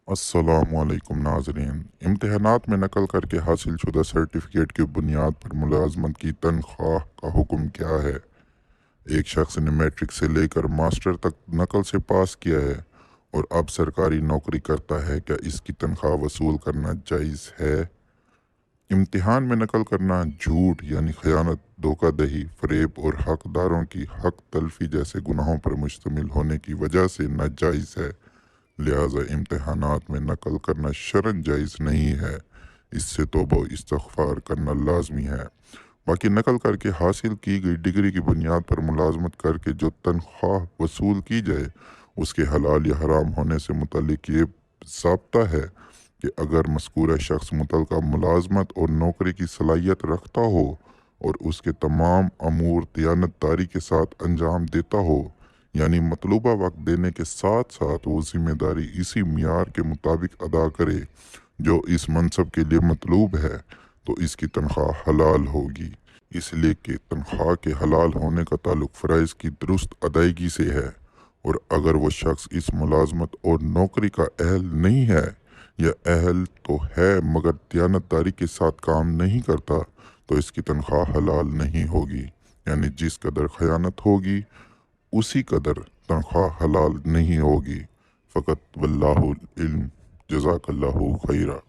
अस्सलामुअलैकुम नाज़रीन। इम्तहानात में नकल करके हासिल शुदा सर्टिफिकेट की बुनियाद पर मुलाजमत की तनख्वाह का हुक्म क्या है? एक शख्स ने मैट्रिक से लेकर मास्टर तक नकल से पास किया है और अब सरकारी नौकरी करता है। क्या इसकी तनख्वाह वसूल करना जायज़ है? इम्तिहान में नकल करना झूठ यानी खयानत, धोखाधही, फरेब और हकदारों की हक तलफी जैसे गुनाहों पर मुश्तमिल होने की वजह से नाजायज़ है। लिहाजा इम्तहानात में नकल करना शरन जायज़ नहीं है। इससे तौबा व इस्तग़फ़ार करना लाजमी है। बाकी नकल करके हासिल की गई डिग्री की बुनियाद पर मुलाजमत करके जो तनख्वाह वसूल की जाए उसके हलाल या हराम होने से मुतल्लिक ये ज़ाब्ता है कि अगर मज़कूरा शख्स मुतल्लका मुलाजमत और नौकरी की सलाहियत रखता हो और उसके तमाम अमूर दियानतदारी के साथ अंजाम देता हो, यानी मतलूबा वक्त देने के साथ साथ वो जिम्मेदारी इसी मियार के मुताबिक अदा करे जो इस मनसब के लिए मतलूब है, तो इसकी तनख्वाह हलाल होगी। इसलिए कि तनख्वाह के हलाल होने का ताल्लुक फ़राइज़ की दुरुस्त अदायगी से है, और अगर वो शख्स इस मुलाजमत और नौकरी का अहल नहीं है या अहल तो है मगर दियानतदारी के साथ काम नहीं करता, तो इसकी तनख्वाह हलाल नहीं होगी। यानी जिस कदर खयानत होगी उसी कदर तनख्वाह हलाल नहीं होगी। फ़कत वल्लाहुल इल्म। जज़ाकल्लाहु खैरा।